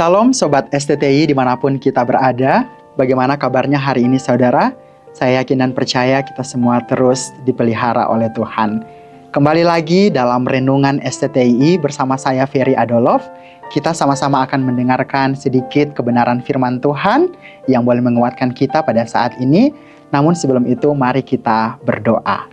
Shalom Sobat STTI dimanapun kita berada. Bagaimana kabarnya hari ini saudara? Saya yakin dan percaya kita semua terus dipelihara oleh Tuhan. Kembali lagi dalam Renungan STTI bersama saya Ferry Adolf. Kita sama-sama akan mendengarkan sedikit kebenaran firman Tuhan yang boleh menguatkan kita pada saat ini. Namun sebelum itu mari kita berdoa.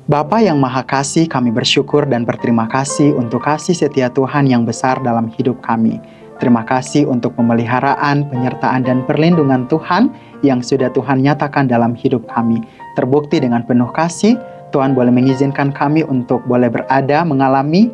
Bapa yang Maha Kasih, kami bersyukur dan berterima kasih untuk kasih setia Tuhan yang besar dalam hidup kami. Terima kasih untuk pemeliharaan, penyertaan, dan perlindungan Tuhan yang sudah Tuhan nyatakan dalam hidup kami. Terbukti dengan penuh kasih, Tuhan boleh mengizinkan kami untuk boleh berada, mengalami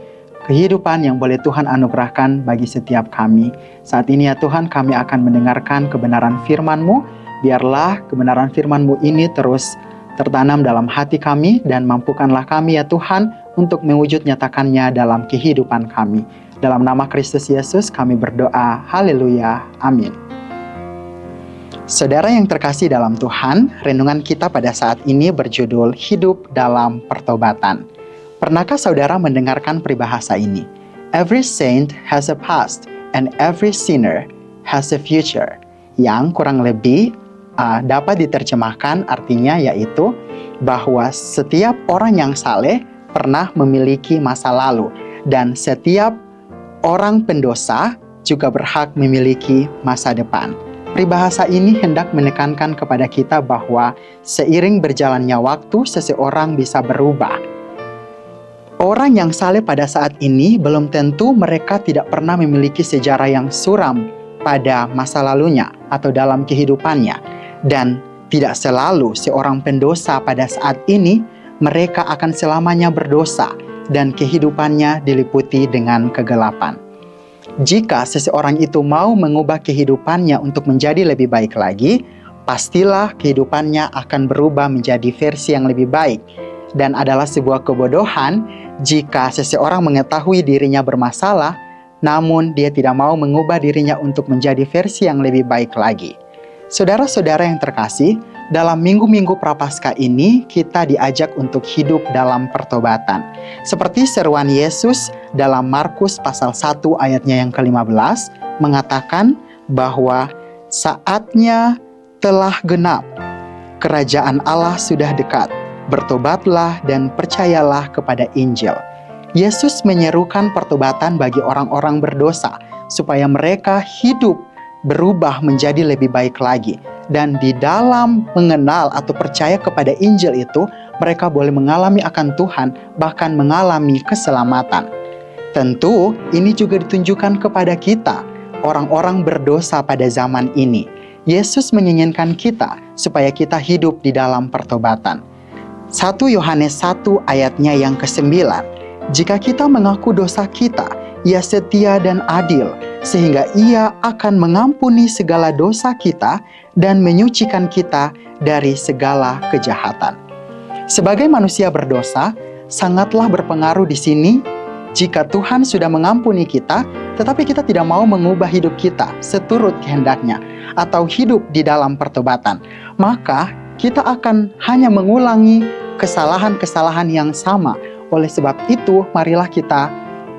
kehidupan yang boleh Tuhan anugerahkan bagi setiap kami. Saat ini ya Tuhan, kami akan mendengarkan kebenaran firman-Mu. Biarlah kebenaran firman-Mu ini terus tertanam dalam hati kami dan mampukanlah kami ya Tuhan untuk mewujud nyatakannya dalam kehidupan kami. Dalam nama Kristus Yesus kami berdoa. Haleluya. Amin. Saudara yang terkasih dalam Tuhan, renungan kita pada saat ini berjudul Hidup dalam Pertobatan. Pernahkah saudara mendengarkan peribahasa ini? Every saint has a past and every sinner has a future. Yang kurang lebih dapat diterjemahkan artinya yaitu bahwa setiap orang yang saleh pernah memiliki masa lalu dan setiap orang pendosa juga berhak memiliki masa depan. Peribahasa ini hendak menekankan kepada kita bahwa seiring berjalannya waktu seseorang bisa berubah. Orang yang saleh pada saat ini belum tentu mereka tidak pernah memiliki sejarah yang suram pada masa lalunya atau dalam kehidupannya. Dan tidak selalu seorang pendosa pada saat ini mereka akan selamanya berdosa dan kehidupannya diliputi dengan kegelapan. Jika seseorang itu mau mengubah kehidupannya untuk menjadi lebih baik lagi, pastilah kehidupannya akan berubah menjadi versi yang lebih baik. Dan adalah sebuah kebodohan jika seseorang mengetahui dirinya bermasalah, namun dia tidak mau mengubah dirinya untuk menjadi versi yang lebih baik lagi. Saudara-saudara yang terkasih, dalam minggu-minggu Prapaskah ini kita diajak untuk hidup dalam pertobatan. Seperti seruan Yesus dalam Markus pasal 1 ayatnya yang ke-15 mengatakan bahwa saatnya telah genap, kerajaan Allah sudah dekat, bertobatlah dan percayalah kepada Injil. Yesus menyerukan pertobatan bagi orang-orang berdosa supaya mereka hidup berubah menjadi lebih baik lagi. Dan di dalam mengenal atau percaya kepada Injil itu, mereka boleh mengalami akan Tuhan, bahkan mengalami keselamatan. Tentu ini juga ditunjukkan kepada kita, orang-orang berdosa pada zaman ini. Yesus menginginkan kita supaya kita hidup di dalam pertobatan. 1 Yohanes 1 ayatnya yang ke-9. Jika kita mengaku dosa kita, Ia setia dan adil, sehingga Ia akan mengampuni segala dosa kita dan menyucikan kita dari segala kejahatan. Sebagai manusia berdosa, sangatlah berpengaruh di sini jika Tuhan sudah mengampuni kita, tetapi kita tidak mau mengubah hidup kita seturut kehendaknya atau hidup di dalam pertobatan. Maka kita akan hanya mengulangi kesalahan-kesalahan yang sama. Oleh sebab itu, marilah kita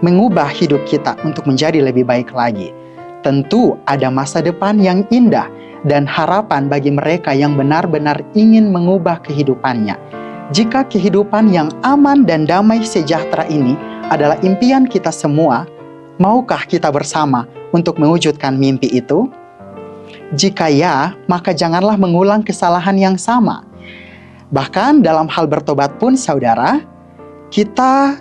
mengubah hidup kita untuk menjadi lebih baik lagi. Tentu ada masa depan yang indah dan harapan bagi mereka yang benar-benar ingin mengubah kehidupannya. Jika kehidupan yang aman dan damai sejahtera ini adalah impian kita semua, maukah kita bersama untuk mewujudkan mimpi itu? Jika ya, maka janganlah mengulang kesalahan yang sama. Bahkan dalam hal bertobat pun saudara, kita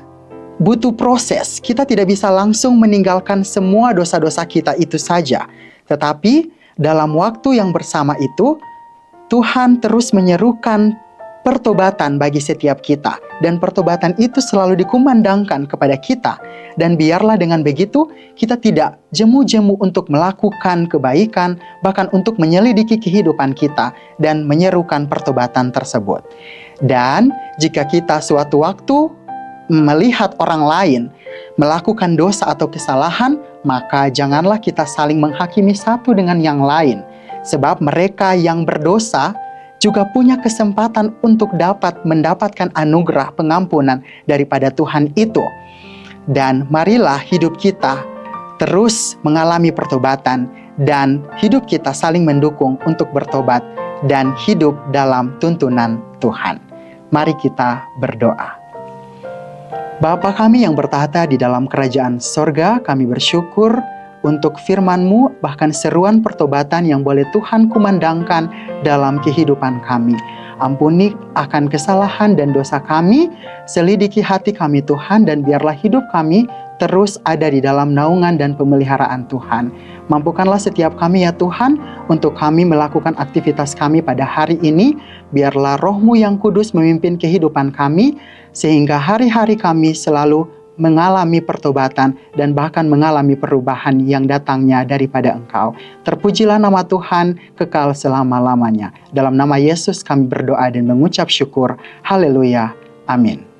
butuh proses. Kita tidak bisa langsung meninggalkan semua dosa-dosa kita itu saja. Tetapi dalam waktu yang bersama itu, Tuhan terus menyerukan pertobatan bagi setiap kita. Dan pertobatan itu selalu dikumandangkan kepada kita. Dan biarlah dengan begitu, kita tidak jemu-jemu untuk melakukan kebaikan, bahkan untuk menyelidiki kehidupan kita dan menyerukan pertobatan tersebut. Dan jika kita suatu waktu melihat orang lain melakukan dosa atau kesalahan, maka janganlah kita saling menghakimi satu dengan yang lain. Sebab mereka yang berdosa juga punya kesempatan untuk dapat mendapatkan anugerah pengampunan daripada Tuhan itu. Dan marilah hidup kita terus mengalami pertobatan, dan hidup kita saling mendukung untuk bertobat dan hidup dalam tuntunan Tuhan. Mari kita berdoa. Bapa kami yang bertahta di dalam kerajaan sorga, kami bersyukur untuk firman-Mu, bahkan seruan pertobatan yang boleh Tuhan kumandangkan dalam kehidupan kami. Ampuni akan kesalahan dan dosa kami, selidiki hati kami Tuhan, dan biarlah hidup kami terus ada di dalam naungan dan pemeliharaan Tuhan. Mampukanlah setiap kami ya Tuhan, untuk kami melakukan aktivitas kami pada hari ini. Biarlah Roh-Mu yang kudus memimpin kehidupan kami, sehingga hari-hari kami selalu mengalami pertobatan dan bahkan mengalami perubahan yang datangnya daripada Engkau. Terpujilah nama Tuhan kekal selama-lamanya. Dalam nama Yesus kami berdoa dan mengucap syukur. Haleluya. Amin.